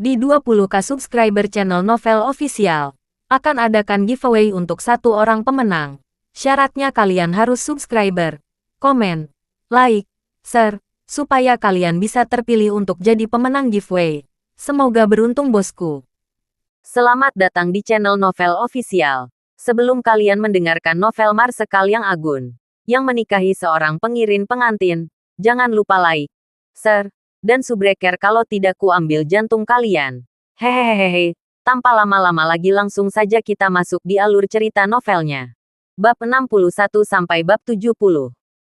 Di 20k subscriber channel Novel Official, akan adakan giveaway untuk satu orang pemenang. Syaratnya kalian harus subscriber, komen, like, share, supaya kalian bisa terpilih untuk jadi pemenang giveaway. Semoga beruntung bosku. Selamat datang di channel Novel Official. Sebelum kalian mendengarkan novel Marsekal yang Agun, yang menikahi seorang pengiring pengantin, jangan lupa like, share, dan subscribe kalau tidak ku ambil jantung kalian. Hehehehe, tanpa lama-lama lagi langsung saja kita masuk di alur cerita novelnya. Bab 61 sampai bab 70.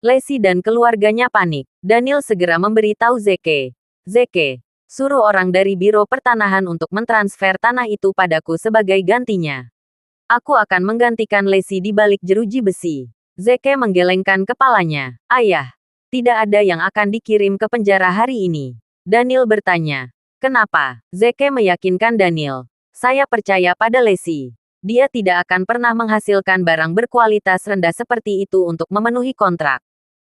Lacey dan keluarganya panik. Daniel segera memberitahu Zeke. Zeke, suruh orang dari Biro Pertanahan untuk mentransfer tanah itu padaku sebagai gantinya. Aku akan menggantikan Lacey di balik jeruji besi. Zeke menggelengkan kepalanya. Ayah, tidak ada yang akan dikirim ke penjara hari ini. Daniel bertanya. Kenapa? Zeke meyakinkan Daniel. Saya percaya pada Lacey. Dia tidak akan pernah menghasilkan barang berkualitas rendah seperti itu untuk memenuhi kontrak.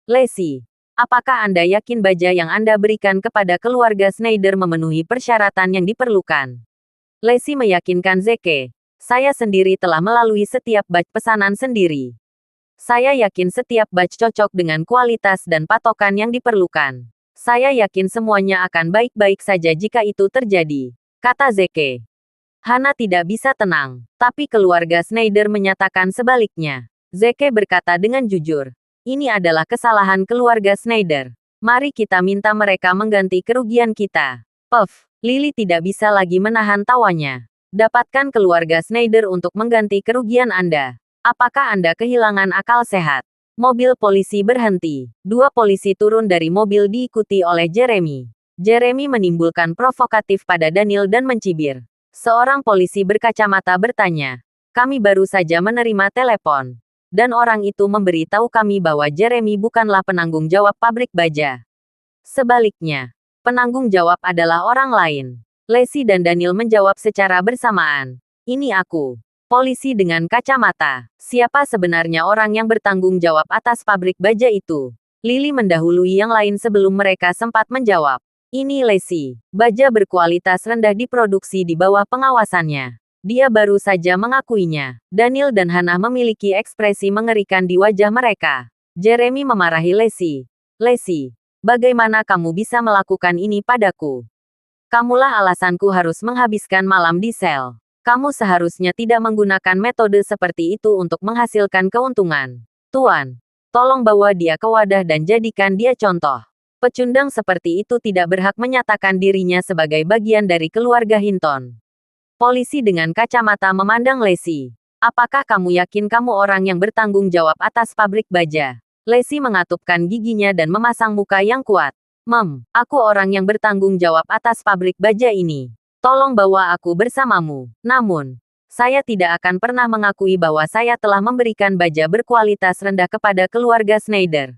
Lacey, apakah Anda yakin baja yang Anda berikan kepada keluarga Schneider memenuhi persyaratan yang diperlukan? Lacey meyakinkan Zeke. Saya sendiri telah melalui setiap batch pesanan sendiri. Saya yakin setiap batch cocok dengan kualitas dan patokan yang diperlukan. Saya yakin semuanya akan baik-baik saja jika itu terjadi, kata Zeke. Hana tidak bisa tenang, tapi keluarga Schneider menyatakan sebaliknya. Zeke berkata dengan jujur, ini adalah kesalahan keluarga Schneider. Mari kita minta mereka mengganti kerugian kita. Puff, Lily tidak bisa lagi menahan tawanya. Dapatkan keluarga Schneider untuk mengganti kerugian Anda. Apakah Anda kehilangan akal sehat? Mobil polisi berhenti. Dua polisi turun dari mobil diikuti oleh Jeremy. Jeremy menimbulkan provokatif pada Daniel dan mencibir. Seorang polisi berkacamata bertanya. Kami baru saja menerima telepon. Dan orang itu memberitahu kami bahwa Jeremy bukanlah penanggung jawab pabrik baja. Sebaliknya, penanggung jawab adalah orang lain. Lacey dan Daniel menjawab secara bersamaan. Ini aku. Polisi dengan kacamata. Siapa sebenarnya orang yang bertanggung jawab atas pabrik baja itu? Lily mendahului yang lain sebelum mereka sempat menjawab. Ini Lacey. Baja berkualitas rendah diproduksi di bawah pengawasannya. Dia baru saja mengakuinya. Daniel dan Hannah memiliki ekspresi mengerikan di wajah mereka. Jeremy memarahi Lacey. Lacey, bagaimana kamu bisa melakukan ini padaku? Kamulah alasanku harus menghabiskan malam di sel. Kamu seharusnya tidak menggunakan metode seperti itu untuk menghasilkan keuntungan. Tuan, tolong bawa dia ke wadah dan jadikan dia contoh. Pecundang seperti itu tidak berhak menyatakan dirinya sebagai bagian dari keluarga Hinton. Polisi dengan kacamata memandang Lacey. Apakah kamu yakin kamu orang yang bertanggung jawab atas pabrik baja? Lacey mengatupkan giginya dan memasang muka yang kuat. Aku orang yang bertanggung jawab atas pabrik baja ini. Tolong bawa aku bersamamu. Namun, saya tidak akan pernah mengakui bahwa saya telah memberikan baja berkualitas rendah kepada keluarga Schneider.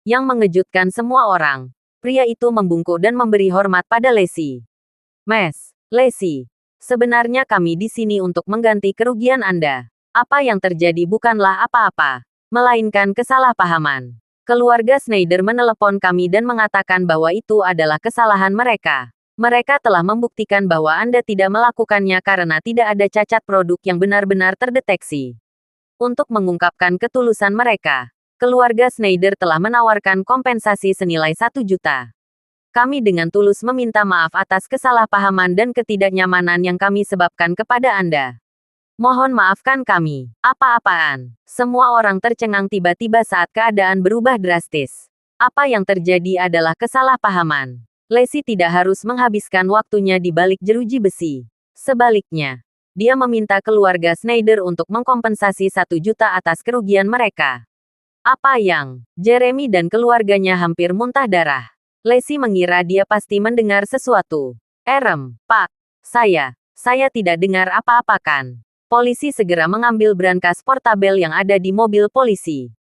Yang mengejutkan semua orang, pria itu membungkuk dan memberi hormat pada Lacey. Lacey, sebenarnya kami di sini untuk mengganti kerugian Anda. Apa yang terjadi bukanlah apa-apa, melainkan kesalahpahaman. Keluarga Schneider menelepon kami dan mengatakan bahwa itu adalah kesalahan mereka. Mereka telah membuktikan bahwa Anda tidak melakukannya karena tidak ada cacat produk yang benar-benar terdeteksi. Untuk mengungkapkan ketulusan mereka, keluarga Schneider telah menawarkan kompensasi senilai 1 juta. Kami dengan tulus meminta maaf atas kesalahpahaman dan ketidaknyamanan yang kami sebabkan kepada Anda. Mohon maafkan kami. Apa-apaan? Semua orang tercengang tiba-tiba saat keadaan berubah drastis. Apa yang terjadi adalah kesalahpahaman. Lacey tidak harus menghabiskan waktunya di balik jeruji besi. Sebaliknya, dia meminta keluarga Schneider untuk mengkompensasi 1 juta atas kerugian mereka. Apa yang? Jeremy dan keluarganya hampir muntah darah. Lacey mengira dia pasti mendengar sesuatu. Pak, saya tidak dengar apa-apa kan? Polisi segera mengambil brankas portabel yang ada di mobil polisi.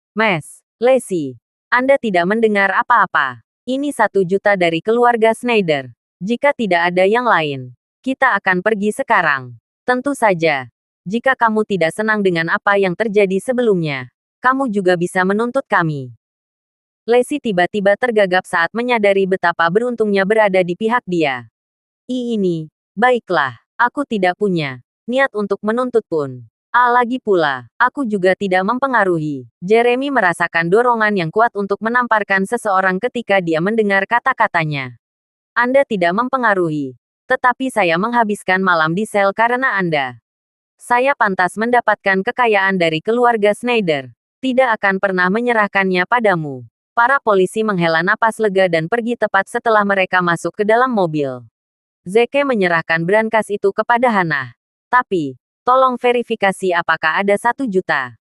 Lacey, Anda tidak mendengar apa-apa. Ini 1 juta dari keluarga Schneider. Jika tidak ada yang lain, kita akan pergi sekarang. Tentu saja, jika kamu tidak senang dengan apa yang terjadi sebelumnya, kamu juga bisa menuntut kami. Lacey tiba-tiba tergagap saat menyadari betapa beruntungnya berada di pihak dia. Ini, Baiklah, aku tidak punya niat untuk menuntut pun. Lagi pula, aku juga tidak mempengaruhi. Jeremy merasakan dorongan yang kuat untuk menamparkan seseorang ketika dia mendengar kata-katanya. Anda tidak mempengaruhi. Tetapi saya menghabiskan malam di sel karena Anda. Saya pantas mendapatkan kekayaan dari keluarga Schneider. Tidak akan pernah menyerahkannya padamu. Para polisi menghela napas lega dan pergi tepat setelah mereka masuk ke dalam mobil. Zeke menyerahkan brankas itu kepada Hannah. Tapi, tolong verifikasi apakah ada 1 juta.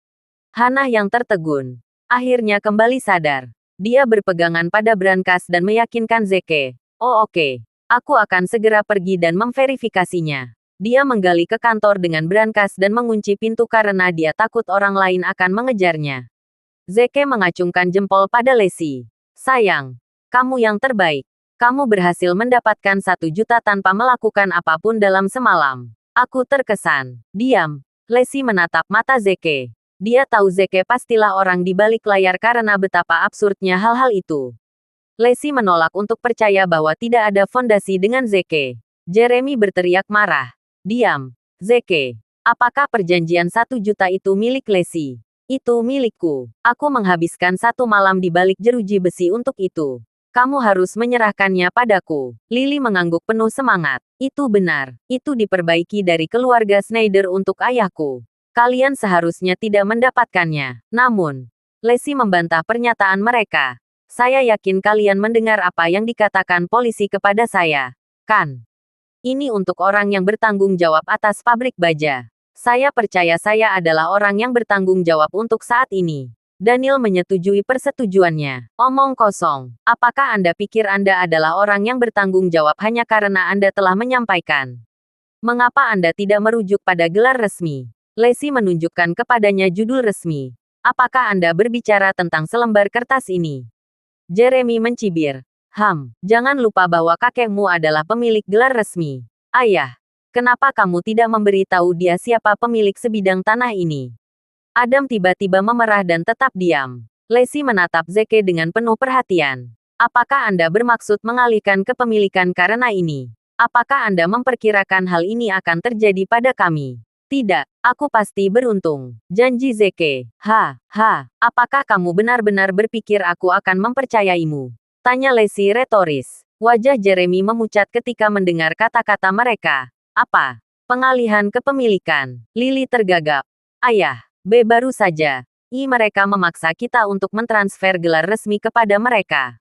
Hannah yang tertegun. Akhirnya kembali sadar. Dia berpegangan pada brankas dan meyakinkan Zeke. Oh oke. Aku akan segera pergi dan memverifikasinya. Dia menggali ke kantor dengan brankas dan mengunci pintu karena dia takut orang lain akan mengejarnya. Zeke mengacungkan jempol pada Lacey. Sayang, kamu yang terbaik. Kamu berhasil mendapatkan 1 juta tanpa melakukan apapun dalam semalam. Aku terkesan. Diam. Lacey menatap mata Zeke. Dia tahu Zeke pastilah orang di balik layar karena betapa absurdnya hal-hal itu. Lacey menolak untuk percaya bahwa tidak ada fondasi dengan Zeke. Jeremy berteriak marah. Diam. Zeke. Apakah perjanjian 1 juta itu milik Lacey? Itu milikku. Aku menghabiskan 1 malam di balik jeruji besi untuk itu. Kamu harus menyerahkannya padaku. Lily mengangguk penuh semangat. Itu benar. Itu diperbaiki dari keluarga Schneider untuk ayahku. Kalian seharusnya tidak mendapatkannya. Namun, Lacey membantah pernyataan mereka. Saya yakin kalian mendengar apa yang dikatakan polisi kepada saya. Kan? Ini untuk orang yang bertanggung jawab atas pabrik baja. Saya percaya saya adalah orang yang bertanggung jawab untuk saat ini. Daniel menyetujui persetujuannya. Omong kosong. Apakah Anda pikir Anda adalah orang yang bertanggung jawab hanya karena Anda telah menyampaikan? Mengapa Anda tidak merujuk pada gelar resmi? Lacey menunjukkan kepadanya judul resmi. Apakah Anda berbicara tentang selembar kertas ini? Jeremy mencibir. Jangan lupa bahwa kakekmu adalah pemilik gelar resmi. Ayah, kenapa kamu tidak memberitahu dia siapa pemilik sebidang tanah ini? Adam tiba-tiba memerah dan tetap diam. Lacey menatap Zeke dengan penuh perhatian. Apakah Anda bermaksud mengalihkan kepemilikan karena ini? Apakah Anda memperkirakan hal ini akan terjadi pada kami? Tidak, aku pasti beruntung. Janji Zeke. Apakah kamu benar-benar berpikir aku akan mempercayaimu? Tanya Lacey retoris. Wajah Jeremy memucat ketika mendengar kata-kata mereka. Apa? Pengalihan kepemilikan. Lily tergagap. Ayah. Baru saja. Mereka memaksa kita untuk mentransfer gelar resmi kepada mereka.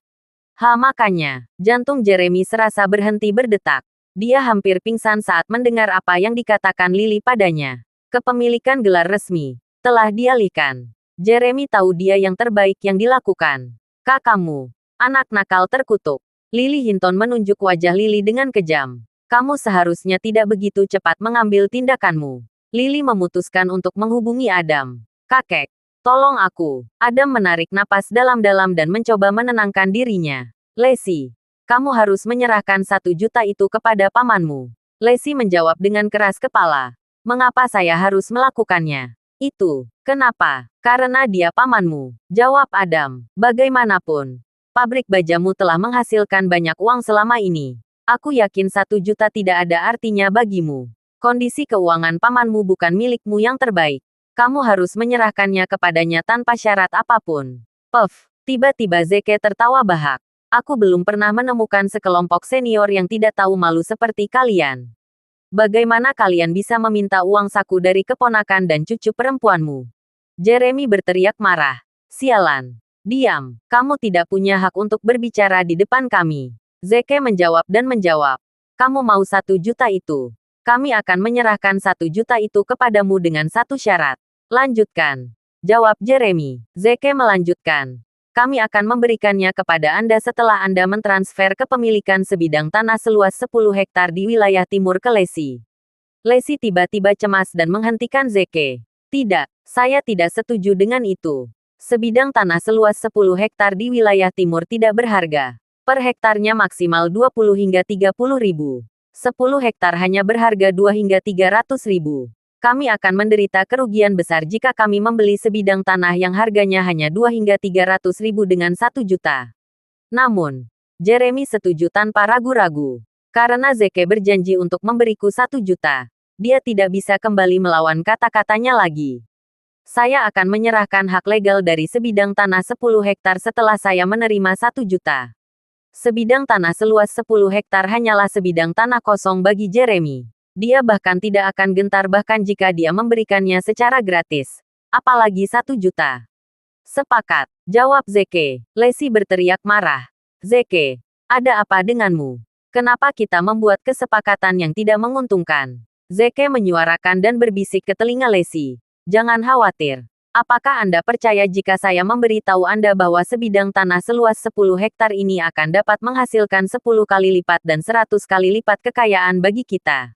Makanya, jantung Jeremy serasa berhenti berdetak. Dia hampir pingsan saat mendengar apa yang dikatakan Lily padanya. Kepemilikan gelar resmi telah dialihkan. Jeremy tahu dia yang terbaik yang dilakukan. Kamu, anak nakal terkutuk. Lily Hinton menunjuk wajah Lily dengan kejam. Kamu seharusnya tidak begitu cepat mengambil tindakanmu. Lily memutuskan untuk menghubungi Adam. Kakek, tolong aku. Adam menarik napas dalam-dalam dan mencoba menenangkan dirinya. Lacey, kamu harus menyerahkan 1 juta itu kepada pamanmu. Lacey menjawab dengan keras kepala. Mengapa saya harus melakukannya? Itu, kenapa? Karena dia pamanmu. Jawab Adam. Bagaimanapun, pabrik bajamu telah menghasilkan banyak uang selama ini. Aku yakin 1 juta tidak ada artinya bagimu. Kondisi keuangan pamanmu bukan milikmu yang terbaik. Kamu harus menyerahkannya kepadanya tanpa syarat apapun. Tiba-tiba Zeke tertawa bahak. Aku belum pernah menemukan sekelompok senior yang tidak tahu malu seperti kalian. Bagaimana kalian bisa meminta uang saku dari keponakan dan cucu perempuanmu? Jeremy berteriak marah. Sialan. Diam. Kamu tidak punya hak untuk berbicara di depan kami. Zeke menjawab dan menjawab. Kamu mau 1 juta itu? Kami akan menyerahkan 1 juta itu kepadamu dengan satu syarat. Lanjutkan. Jawab Jeremy. Zeke melanjutkan. Kami akan memberikannya kepada Anda setelah Anda mentransfer kepemilikan sebidang tanah seluas 10 hektar di wilayah timur ke Lacey. Lacey tiba-tiba cemas dan menghentikan Zeke. Tidak, saya tidak setuju dengan itu. Sebidang tanah seluas 10 hektar di wilayah timur tidak berharga. Per hektarnya maksimal 20 hingga 30 ribu. 10 hektar hanya berharga 2 hingga 300 ribu. Kami akan menderita kerugian besar jika kami membeli sebidang tanah yang harganya hanya 2 hingga 300 ribu dengan 1 juta. Namun, Jeremy setuju tanpa ragu-ragu. Karena Zeke berjanji untuk memberiku 1 juta. Dia tidak bisa kembali melawan kata-katanya lagi. Saya akan menyerahkan hak legal dari sebidang tanah 10 hektar setelah saya menerima 1 juta. Sebidang tanah seluas 10 hektar hanyalah sebidang tanah kosong bagi Jeremy. Dia bahkan tidak akan gentar bahkan jika dia memberikannya secara gratis. Apalagi 1 juta. Sepakat, jawab Zeke. Lacey berteriak marah. Zeke, ada apa denganmu? Kenapa kita membuat kesepakatan yang tidak menguntungkan? Zeke menyuarakan dan berbisik ke telinga Lacey. Jangan khawatir. Apakah Anda percaya jika saya memberitahu Anda bahwa sebidang tanah seluas 10 hektar ini akan dapat menghasilkan 10 kali lipat dan 100 kali lipat kekayaan bagi kita?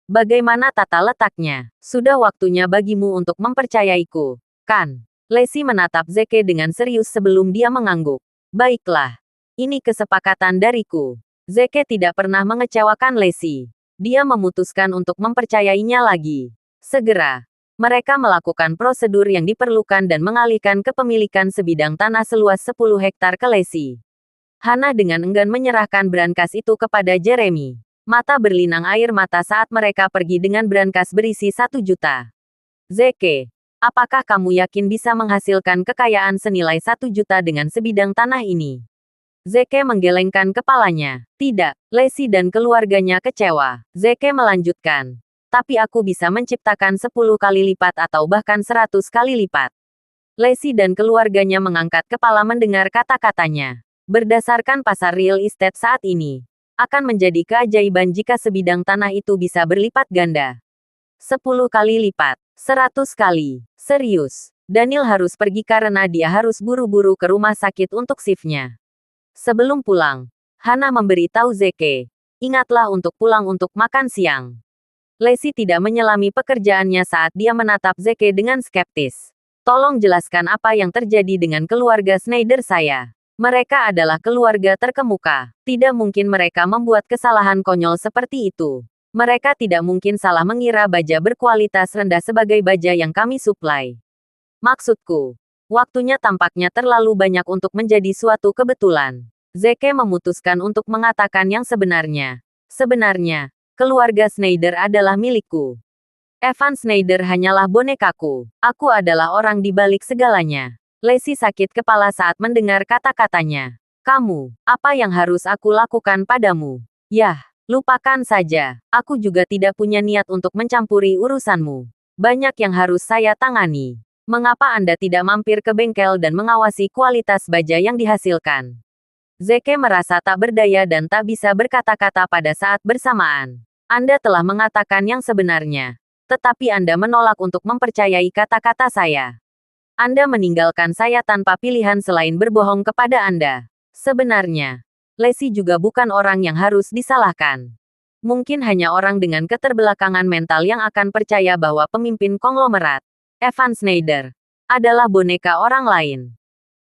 Bagaimana tata letaknya? Sudah waktunya bagimu untuk mempercayaiku, kan? Lacey menatap Zeke dengan serius sebelum dia mengangguk. Baiklah. Ini kesepakatan dariku. Zeke tidak pernah mengecewakan Lacey. Dia memutuskan untuk mempercayainya lagi. Segera. Mereka melakukan prosedur yang diperlukan dan mengalihkan kepemilikan sebidang tanah seluas 10 hektar ke Lacey. Hana dengan enggan menyerahkan brankas itu kepada Jeremy. Mata berlinang air mata saat mereka pergi dengan brankas berisi 1 juta. Zeke, apakah kamu yakin bisa menghasilkan kekayaan senilai 1 juta dengan sebidang tanah ini? Zeke menggelengkan kepalanya. Tidak, Lacey dan keluarganya kecewa. Zeke melanjutkan. Tapi aku bisa menciptakan 10 kali lipat atau bahkan 100 kali lipat. Lacey dan keluarganya mengangkat kepala mendengar kata-katanya. Berdasarkan pasar real estate saat ini, akan menjadi keajaiban jika sebidang tanah itu bisa berlipat ganda. 10 kali lipat, 100 kali. Serius, Daniel harus pergi karena dia harus buru-buru ke rumah sakit untuk shift-nya. Sebelum pulang, Hana memberitahu Zeke, ingatlah untuk pulang untuk makan siang. Lacey tidak menyelami pekerjaannya saat dia menatap Zeke dengan skeptis. Tolong jelaskan apa yang terjadi dengan keluarga Schneider saya. Mereka adalah keluarga terkemuka. Tidak mungkin mereka membuat kesalahan konyol seperti itu. Mereka tidak mungkin salah mengira baja berkualitas rendah sebagai baja yang kami suplai. Maksudku, waktunya tampaknya terlalu banyak untuk menjadi suatu kebetulan. Zeke memutuskan untuk mengatakan yang sebenarnya. Sebenarnya, keluarga Schneider adalah milikku. Evan Schneider hanyalah bonekaku. Aku adalah orang di balik segalanya. Lacey sakit kepala saat mendengar kata-katanya. Kamu, apa yang harus aku lakukan padamu? Yah, lupakan saja. Aku juga tidak punya niat untuk mencampuri urusanmu. Banyak yang harus saya tangani. Mengapa Anda tidak mampir ke bengkel dan mengawasi kualitas baja yang dihasilkan? Zeke merasa tak berdaya dan tak bisa berkata-kata pada saat bersamaan. Anda telah mengatakan yang sebenarnya, tetapi Anda menolak untuk mempercayai kata-kata saya. Anda meninggalkan saya tanpa pilihan selain berbohong kepada Anda. Sebenarnya, Lacey juga bukan orang yang harus disalahkan. Mungkin hanya orang dengan keterbelakangan mental yang akan percaya bahwa pemimpin konglomerat, Evan Schneider, adalah boneka orang lain.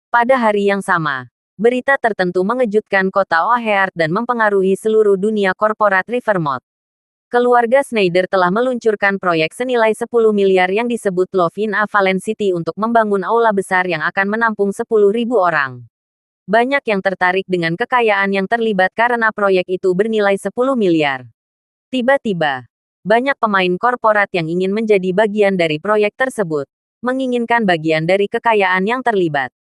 Pada hari yang sama, berita tertentu mengejutkan kota O'Hare dan mempengaruhi seluruh dunia korporat Rivermouth. Keluarga Schneider telah meluncurkan proyek senilai 10 miliar yang disebut Love in Avalon City untuk membangun aula besar yang akan menampung 10.000 orang. Banyak yang tertarik dengan kekayaan yang terlibat karena proyek itu bernilai 10 miliar. Tiba-tiba, banyak pemain korporat yang ingin menjadi bagian dari proyek tersebut, menginginkan bagian dari kekayaan yang terlibat.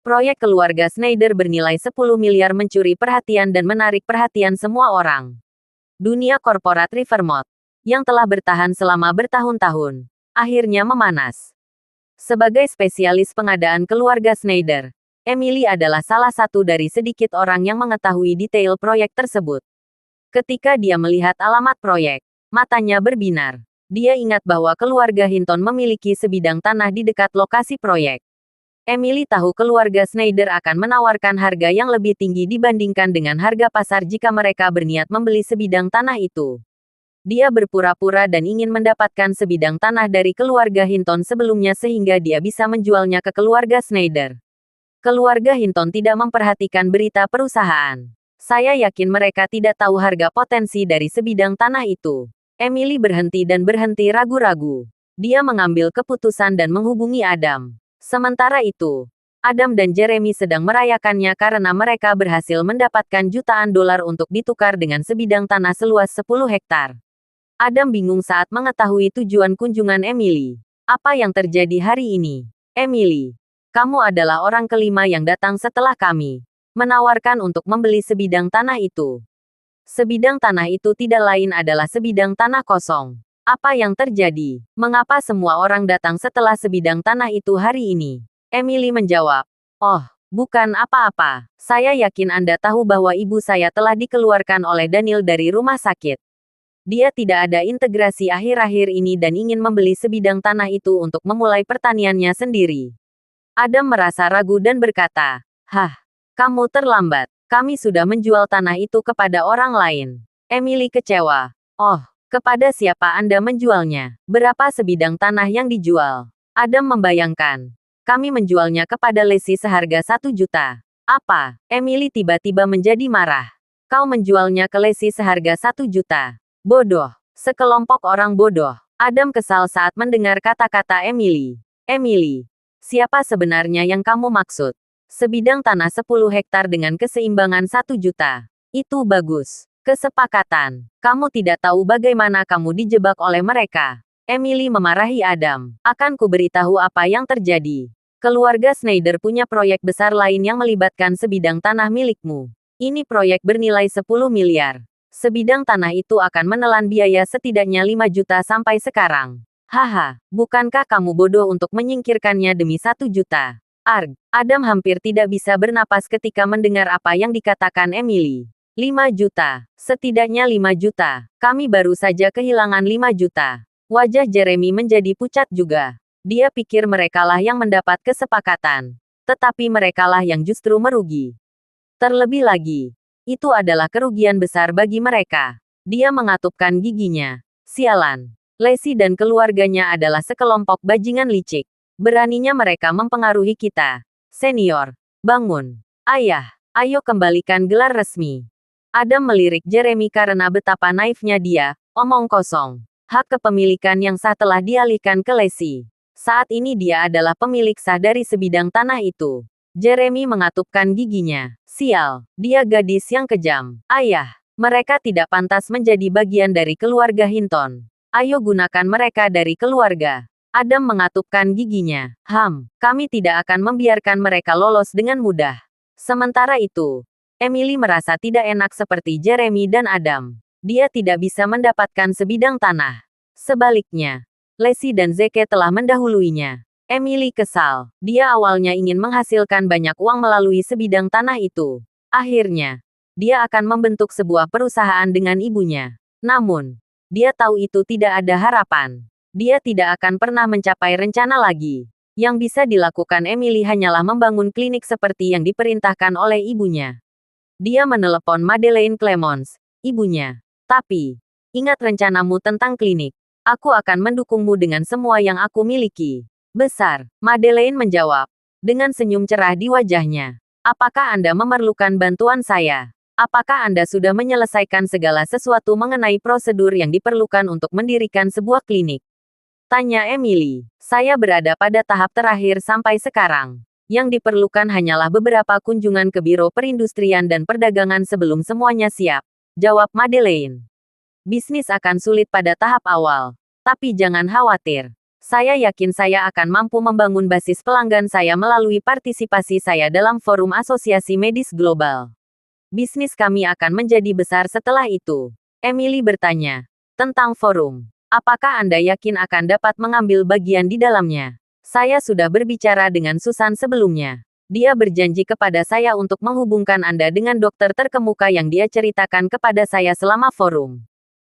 Proyek keluarga Schneider bernilai 10 miliar mencuri perhatian dan menarik perhatian semua orang. Dunia korporat Rivermouth, yang telah bertahan selama bertahun-tahun, akhirnya memanas. Sebagai spesialis pengadaan keluarga Schneider, Emily adalah salah satu dari sedikit orang yang mengetahui detail proyek tersebut. Ketika dia melihat alamat proyek, matanya berbinar. Dia ingat bahwa keluarga Hinton memiliki sebidang tanah di dekat lokasi proyek. Emily tahu keluarga Schneider akan menawarkan harga yang lebih tinggi dibandingkan dengan harga pasar jika mereka berniat membeli sebidang tanah itu. Dia berpura-pura dan ingin mendapatkan sebidang tanah dari keluarga Hinton sebelumnya sehingga dia bisa menjualnya ke keluarga Schneider. Keluarga Hinton tidak memperhatikan berita perusahaan. Saya yakin mereka tidak tahu harga potensi dari sebidang tanah itu. Emily berhenti dan berhenti ragu-ragu. Dia mengambil keputusan dan menghubungi Adam. Sementara itu, Adam dan Jeremy sedang merayakannya karena mereka berhasil mendapatkan jutaan dolar untuk ditukar dengan sebidang tanah seluas 10 hektar. Adam bingung saat mengetahui tujuan kunjungan Emily. Apa yang terjadi hari ini? Emily, kamu adalah orang kelima yang datang setelah kami. Menawarkan untuk membeli sebidang tanah itu. Sebidang tanah itu tidak lain adalah sebidang tanah kosong. Apa yang terjadi? Mengapa semua orang datang setelah sebidang tanah itu hari ini? Emily menjawab, "Oh, bukan apa-apa. Saya yakin Anda tahu bahwa ibu saya telah dikeluarkan oleh Daniel dari rumah sakit. Dia tidak ada integrasi akhir-akhir ini dan ingin membeli sebidang tanah itu untuk memulai pertaniannya sendiri." Adam merasa ragu dan berkata, "Hah, kamu terlambat. Kami sudah menjual tanah itu kepada orang lain." Emily kecewa. "Oh, kepada siapa Anda menjualnya? Berapa sebidang tanah yang dijual?" Adam membayangkan. "Kami menjualnya kepada Lacey seharga 1 juta. Apa?" Emily tiba-tiba menjadi marah. "Kau menjualnya ke Lacey seharga 1 juta. Bodoh. Sekelompok orang bodoh." Adam kesal saat mendengar kata-kata Emily. "Emily, siapa sebenarnya yang kamu maksud? Sebidang tanah 10 hektar dengan keseimbangan 1 juta. Itu bagus. Kesepakatan. Kamu tidak tahu bagaimana kamu dijebak oleh mereka." Emily memarahi Adam. "Akan kuberitahu apa yang terjadi. Keluarga Schneider punya proyek besar lain yang melibatkan sebidang tanah milikmu. Ini proyek bernilai 10 miliar. Sebidang tanah itu akan menelan biaya setidaknya 5 juta sampai sekarang. Haha, bukankah kamu bodoh untuk menyingkirkannya demi 1 juta? Arg." Adam hampir tidak bisa bernapas ketika mendengar apa yang dikatakan Emily. 5 juta. Setidaknya 5 juta. Kami baru saja kehilangan 5 juta. Wajah Jeremy menjadi pucat juga. Dia pikir merekalah yang mendapat kesepakatan. Tetapi merekalah yang justru merugi. Terlebih lagi, itu adalah kerugian besar bagi mereka. Dia mengatupkan giginya. Sialan. Lacey dan keluarganya adalah sekelompok bajingan licik. Beraninya mereka mempengaruhi kita. Senior, bangun. Ayah, ayo kembalikan gelar resmi. Adam melirik Jeremy karena betapa naifnya dia, omong kosong. Hak kepemilikan yang sah telah dialihkan ke Lacey. Saat ini dia adalah pemilik sah dari sebidang tanah itu. Jeremy mengatupkan giginya. Sial, dia gadis yang kejam. Ayah, mereka tidak pantas menjadi bagian dari keluarga Hinton. Ayo gunakan mereka dari keluarga. Adam mengatupkan giginya. Kami tidak akan membiarkan mereka lolos dengan mudah. Sementara itu, Emily merasa tidak enak seperti Jeremy dan Adam. Dia tidak bisa mendapatkan sebidang tanah. Sebaliknya, Lacey dan Zeke telah mendahuluinya. Emily kesal. Dia awalnya ingin menghasilkan banyak uang melalui sebidang tanah itu. Akhirnya, dia akan membentuk sebuah perusahaan dengan ibunya. Namun, dia tahu itu tidak ada harapan. Dia tidak akan pernah mencapai rencana lagi. Yang bisa dilakukan Emily hanyalah membangun klinik seperti yang diperintahkan oleh ibunya. Dia menelepon Madeleine Clemons, ibunya. "Tapi, ingat rencanamu tentang klinik. Aku akan mendukungmu dengan semua yang aku miliki." Besar, Madeleine menjawab. Dengan senyum cerah di wajahnya. "Apakah Anda memerlukan bantuan saya? Apakah Anda sudah menyelesaikan segala sesuatu mengenai prosedur yang diperlukan untuk mendirikan sebuah klinik?" Tanya Emily. "Saya berada pada tahap terakhir sampai sekarang. Yang diperlukan hanyalah beberapa kunjungan ke Biro Perindustrian dan Perdagangan sebelum semuanya siap," jawab Madeleine. "Bisnis akan sulit pada tahap awal. Tapi jangan khawatir. Saya yakin saya akan mampu membangun basis pelanggan saya melalui partisipasi saya dalam forum Asosiasi Medis Global. Bisnis kami akan menjadi besar setelah itu." Emily bertanya. "Tentang forum. Apakah Anda yakin akan dapat mengambil bagian di dalamnya?" "Saya sudah berbicara dengan Susan sebelumnya. Dia berjanji kepada saya untuk menghubungkan Anda dengan dokter terkemuka yang dia ceritakan kepada saya selama forum.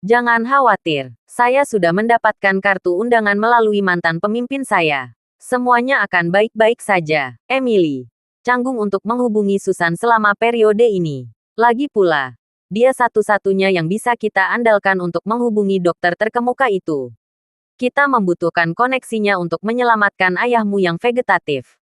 Jangan khawatir, saya sudah mendapatkan kartu undangan melalui mantan pemimpin saya. Semuanya akan baik-baik saja." Emily canggung untuk menghubungi Susan selama periode ini. Lagi pula, dia satu-satunya yang bisa kita andalkan untuk menghubungi dokter terkemuka itu. Kita membutuhkan koneksinya untuk menyelamatkan ayahmu yang vegetatif.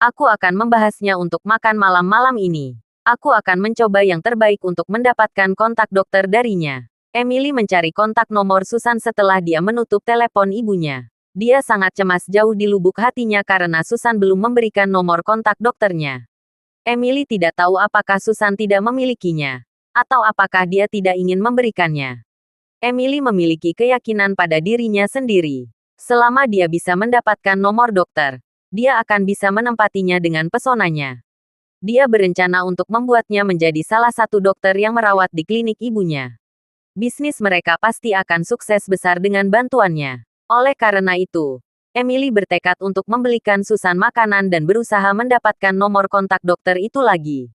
Aku akan membahasnya untuk makan malam-malam ini. Aku akan mencoba yang terbaik untuk mendapatkan kontak dokter darinya." Emily mencari kontak nomor Susan setelah dia menutup telepon ibunya. Dia sangat cemas jauh di lubuk hatinya karena Susan belum memberikan nomor kontak dokternya. Emily tidak tahu apakah Susan tidak memilikinya, atau apakah dia tidak ingin memberikannya. Emily memiliki keyakinan pada dirinya sendiri. Selama dia bisa mendapatkan nomor dokter, dia akan bisa menempatinya dengan pesonanya. Dia berencana untuk membuatnya menjadi salah satu dokter yang merawat di klinik ibunya. Bisnis mereka pasti akan sukses besar dengan bantuannya. Oleh karena itu, Emily bertekad untuk membelikan Susan makanan dan berusaha mendapatkan nomor kontak dokter itu lagi.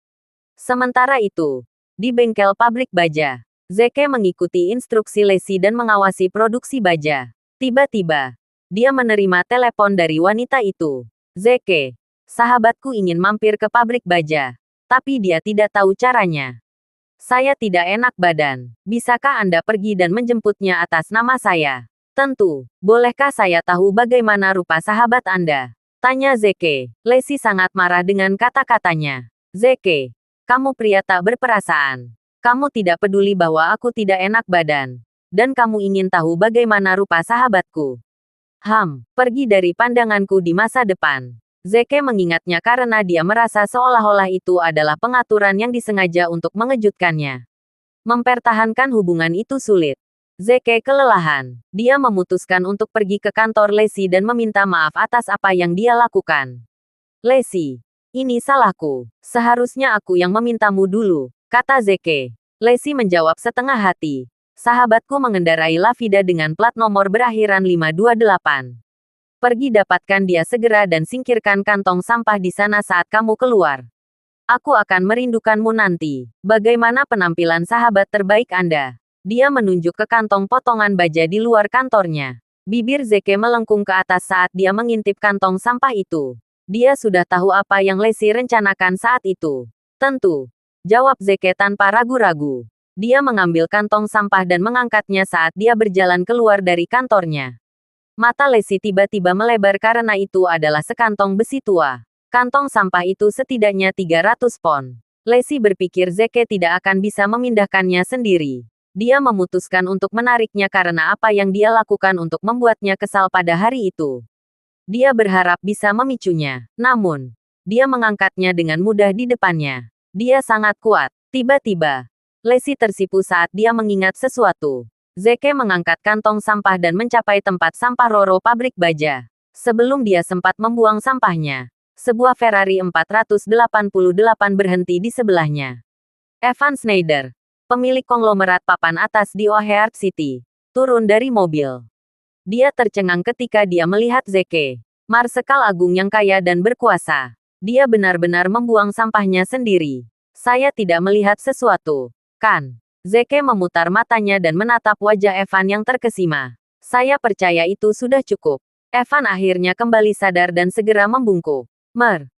Sementara itu, di bengkel pabrik baja, Zeke mengikuti instruksi Lacey dan mengawasi produksi baja. Tiba-tiba, dia menerima telepon dari wanita itu. Zeke, sahabatku ingin mampir ke pabrik baja, tapi dia tidak tahu caranya. Saya tidak enak badan. Bisakah Anda pergi dan menjemputnya atas nama saya? Tentu. Bolehkah saya tahu bagaimana rupa sahabat Anda? Tanya Zeke. Lacey sangat marah dengan kata-katanya. Zeke, kamu pria tak berperasaan. Kamu tidak peduli bahwa aku tidak enak badan. Dan kamu ingin tahu bagaimana rupa sahabatku. Pergi dari pandanganku di masa depan. Zeke mengingatnya karena dia merasa seolah-olah itu adalah pengaturan yang disengaja untuk mengejutkannya. Mempertahankan hubungan itu sulit. Zeke kelelahan. Dia memutuskan untuk pergi ke kantor Lacey dan meminta maaf atas apa yang dia lakukan. Lacey, ini salahku. Seharusnya aku yang memintamu dulu, kata Zeke. Lacey menjawab setengah hati. Sahabatku mengendarai Lavida dengan plat nomor berakhiran 528. Pergi dapatkan dia segera dan singkirkan kantong sampah di sana saat kamu keluar. Aku akan merindukanmu nanti. Bagaimana penampilan sahabat terbaik Anda? Dia menunjuk ke kantong potongan baja di luar kantornya. Bibir Zeke melengkung ke atas saat dia mengintip kantong sampah itu. Dia sudah tahu apa yang Lacey rencanakan saat itu. Tentu. Jawab Zeke tanpa ragu-ragu. Dia mengambil kantong sampah dan mengangkatnya saat dia berjalan keluar dari kantornya. Mata Lacey tiba-tiba melebar karena itu adalah sekantong besi tua. Kantong sampah itu setidaknya 300 pon. Lacey berpikir Zeke tidak akan bisa memindahkannya sendiri. Dia memutuskan untuk menariknya karena apa yang dia lakukan untuk membuatnya kesal pada hari itu. Dia berharap bisa memicunya. Namun, dia mengangkatnya dengan mudah di depannya. Dia sangat kuat. Tiba-tiba, Lacey tersipu saat dia mengingat sesuatu. Zeke mengangkat kantong sampah dan mencapai tempat sampah Roro pabrik baja. Sebelum dia sempat membuang sampahnya, sebuah Ferrari 488 berhenti di sebelahnya. Evan Schneider, pemilik konglomerat papan atas di O'Hare City, turun dari mobil. Dia tercengang ketika dia melihat Zeke, marsekal agung yang kaya dan berkuasa. Dia benar-benar membuang sampahnya sendiri. Saya tidak melihat sesuatu, kan? Zeke memutar matanya dan menatap wajah Evan yang terkesima. Saya percaya itu sudah cukup. Evan akhirnya kembali sadar dan segera membungkuk.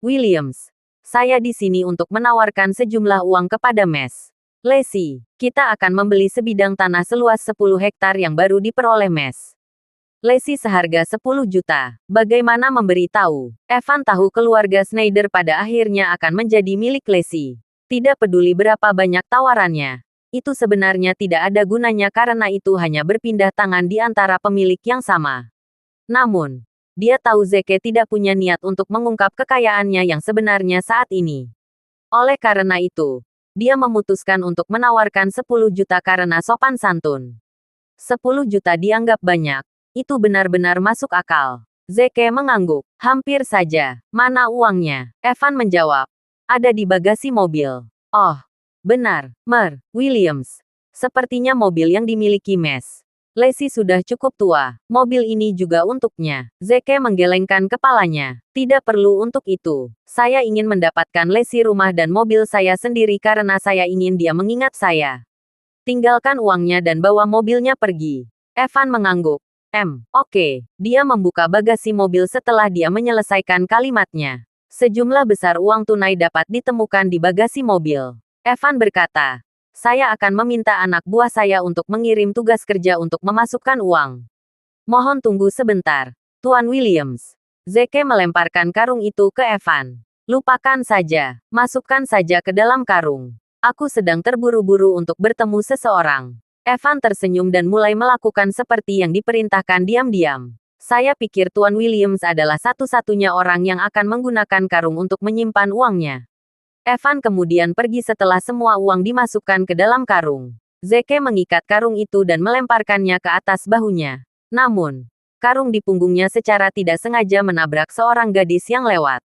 Williams. Saya di sini untuk menawarkan sejumlah uang kepada Mes. Lacey, kita akan membeli sebidang tanah seluas 10 hektar yang baru diperoleh Mes. Lacey seharga 10 juta. Bagaimana memberitahu? Evan tahu keluarga Schneider pada akhirnya akan menjadi milik Lacey. Tidak peduli berapa banyak tawarannya. Itu sebenarnya tidak ada gunanya karena itu hanya berpindah tangan di antara pemilik yang sama. Namun, dia tahu Zeke tidak punya niat untuk mengungkap kekayaannya yang sebenarnya saat ini. Oleh karena itu, dia memutuskan untuk menawarkan 10 juta karena sopan santun. 10 juta dianggap banyak. Itu benar-benar masuk akal. Zeke mengangguk. Hampir saja. Mana uangnya? Evan menjawab. Ada di bagasi mobil. Oh, benar. Williams. Sepertinya mobil yang dimiliki Mes. Lacey sudah cukup tua. Mobil ini juga untuknya. Zeke menggelengkan kepalanya. Tidak perlu untuk itu. Saya ingin mendapatkan Lacey rumah dan mobil saya sendiri karena saya ingin dia mengingat saya. Tinggalkan uangnya dan bawa mobilnya pergi. Evan mengangguk. Oke. Dia membuka bagasi mobil setelah dia menyelesaikan kalimatnya. Sejumlah besar uang tunai dapat ditemukan di bagasi mobil. Evan berkata, saya akan meminta anak buah saya untuk mengirim tugas kerja untuk memasukkan uang. Mohon tunggu sebentar, Tuan Williams. Zeke melemparkan karung itu ke Evan. Lupakan saja, masukkan saja ke dalam karung. Aku sedang terburu-buru untuk bertemu seseorang. Evan tersenyum dan mulai melakukan seperti yang diperintahkan diam-diam. Saya pikir Tuan Williams adalah satu-satunya orang yang akan menggunakan karung untuk menyimpan uangnya. Evan kemudian pergi setelah semua uang dimasukkan ke dalam karung. Zeke mengikat karung itu dan melemparkannya ke atas bahunya. Namun, karung di punggungnya secara tidak sengaja menabrak seorang gadis yang lewat.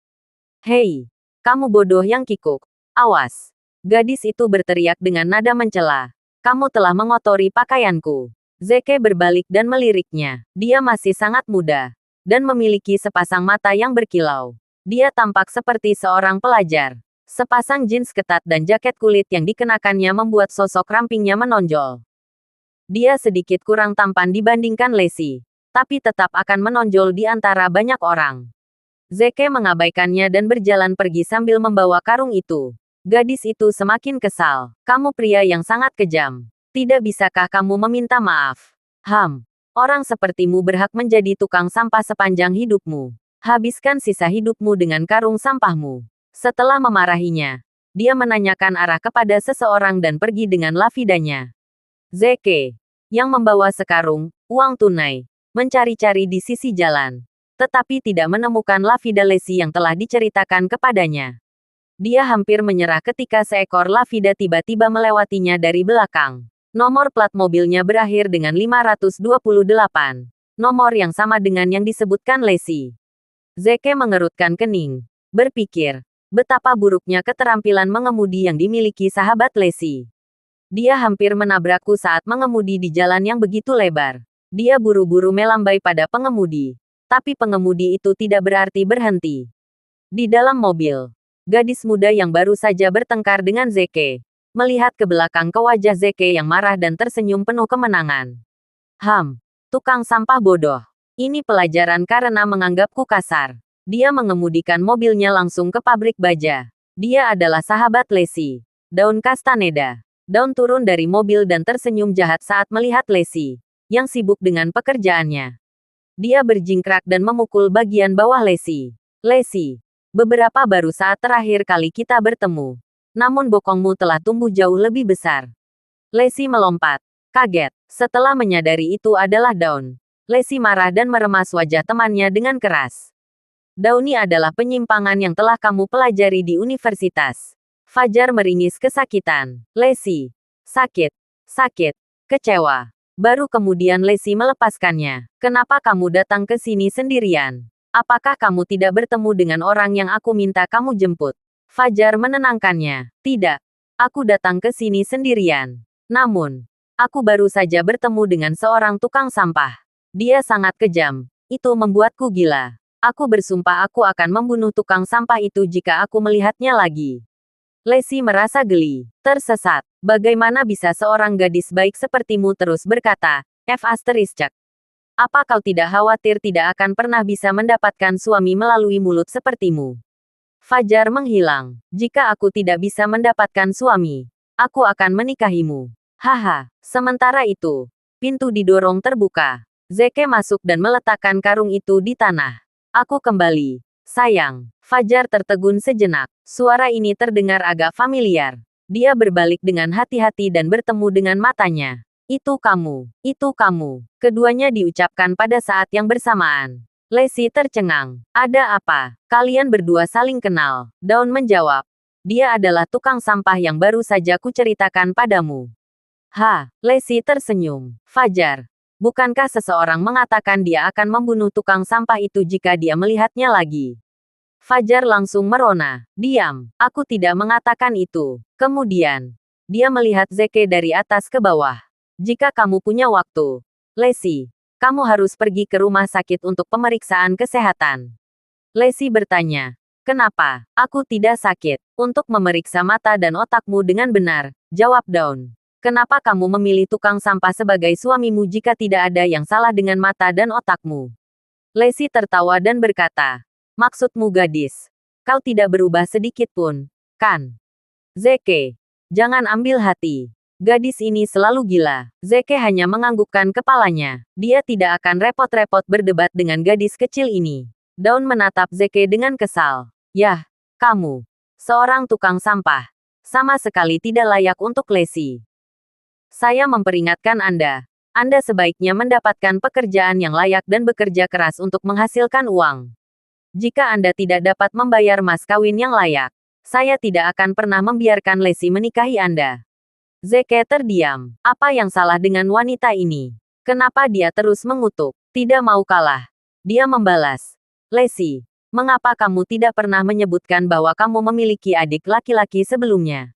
"Hei, kamu bodoh yang kikuk. Awas!" Gadis itu berteriak dengan nada mencela. "Kamu telah mengotori pakaianku." Zeke berbalik dan meliriknya. Dia masih sangat muda dan memiliki sepasang mata yang berkilau. Dia tampak seperti seorang pelajar. Sepasang jeans ketat dan jaket kulit yang dikenakannya membuat sosok rampingnya menonjol. Dia sedikit kurang tampan dibandingkan Lacey, tapi tetap akan menonjol di antara banyak orang. Zeke mengabaikannya dan berjalan pergi sambil membawa karung itu. Gadis itu semakin kesal. "Kamu pria yang sangat kejam. Tidak bisakah kamu meminta maaf? Orang sepertimu berhak menjadi tukang sampah sepanjang hidupmu. Habiskan sisa hidupmu dengan karung sampahmu." Setelah memarahinya, dia menanyakan arah kepada seseorang dan pergi dengan Lavidanya. Zeke, yang membawa sekarung uang tunai, mencari-cari di sisi jalan, tetapi tidak menemukan Lavida Lacey yang telah diceritakan kepadanya. Dia hampir menyerah ketika seekor Lavida tiba-tiba melewatinya dari belakang. Nomor plat mobilnya berakhir dengan 528. Nomor yang sama dengan yang disebutkan Lacey. Zeke mengerutkan kening. Berpikir, betapa buruknya keterampilan mengemudi yang dimiliki sahabat Lacey. Dia hampir menabrakku saat mengemudi di jalan yang begitu lebar. Dia buru-buru melambai pada pengemudi. Tapi pengemudi itu tidak berarti berhenti. Di dalam mobil, gadis muda yang baru saja bertengkar dengan Zeke melihat ke belakang ke wajah Zeke yang marah dan tersenyum penuh kemenangan. Tukang sampah bodoh. Ini pelajaran karena menganggapku kasar. Dia mengemudikan mobilnya langsung ke pabrik baja. Dia adalah sahabat Lacey, Dawn Castaneda. Dawn turun dari mobil dan tersenyum jahat saat melihat Lacey, yang sibuk dengan pekerjaannya. Dia berjingkrak dan memukul bagian bawah Lacey. "Lacey, beberapa baru saat terakhir kali kita bertemu. Namun bokongmu telah tumbuh jauh lebih besar." Lacey melompat. Kaget. Setelah menyadari itu adalah Dawn. Lacey marah dan meremas wajah temannya dengan keras. "Dawni adalah penyimpangan yang telah kamu pelajari di universitas." Fajar meringis kesakitan. "Lacey. Sakit. Sakit. Kecewa." Baru kemudian Lacey melepaskannya. "Kenapa kamu datang ke sini sendirian? Apakah kamu tidak bertemu dengan orang yang aku minta kamu jemput?" Fajar menenangkannya. "Tidak. Aku datang ke sini sendirian. Namun, aku baru saja bertemu dengan seorang tukang sampah. Dia sangat kejam. Itu membuatku gila. Aku bersumpah aku akan membunuh tukang sampah itu jika aku melihatnya lagi." Lacey merasa geli. Tersesat. Bagaimana bisa seorang gadis baik sepertimu terus berkata, "Apa kau tidak khawatir tidak akan pernah bisa mendapatkan suami melalui mulut sepertimu?" Fajar menghilang. "Jika aku tidak bisa mendapatkan suami, aku akan menikahimu." Haha. Sementara itu, pintu didorong terbuka. Zeke masuk dan meletakkan karung itu di tanah. "Aku kembali, sayang." Fajar tertegun sejenak. Suara ini terdengar agak familiar. Dia berbalik dengan hati-hati dan bertemu dengan matanya. Itu kamu. Itu kamu." Keduanya diucapkan pada saat yang bersamaan. Lacey tercengang. "Ada apa? Kalian berdua saling kenal?" Dawn menjawab. "Dia adalah tukang sampah yang baru saja kuceritakan padamu." Lacey tersenyum. "Fajar, bukankah seseorang mengatakan dia akan membunuh tukang sampah itu jika dia melihatnya lagi?" Fajar langsung merona. "Diam, aku tidak mengatakan itu." Kemudian, dia melihat Zeke dari atas ke bawah. "Jika kamu punya waktu, Lacey, kamu harus pergi ke rumah sakit untuk pemeriksaan kesehatan." Lacey bertanya, "Kenapa? Aku tidak sakit." "Untuk memeriksa mata dan otakmu dengan benar," jawab Dawn. "Kenapa kamu memilih tukang sampah sebagai suamimu jika tidak ada yang salah dengan mata dan otakmu?" Lacey tertawa dan berkata, "Maksudmu gadis? Kau tidak berubah sedikit pun, kan?" Zeke, jangan ambil hati. Gadis ini selalu gila. Zeke hanya menganggukkan kepalanya. Dia tidak akan repot-repot berdebat dengan gadis kecil ini. Dawn menatap Zeke dengan kesal. "Yah, kamu. Seorang tukang sampah. Sama sekali tidak layak untuk Lacey. Saya memperingatkan Anda. Anda sebaiknya mendapatkan pekerjaan yang layak dan bekerja keras untuk menghasilkan uang. Jika Anda tidak dapat membayar mas kawin yang layak, saya tidak akan pernah membiarkan Lacey menikahi Anda. Zeke terdiam. Apa yang salah dengan wanita ini? Kenapa dia terus mengutuk? Tidak mau kalah. Dia membalas. Lacey, mengapa kamu tidak pernah menyebutkan bahwa kamu memiliki adik laki-laki sebelumnya?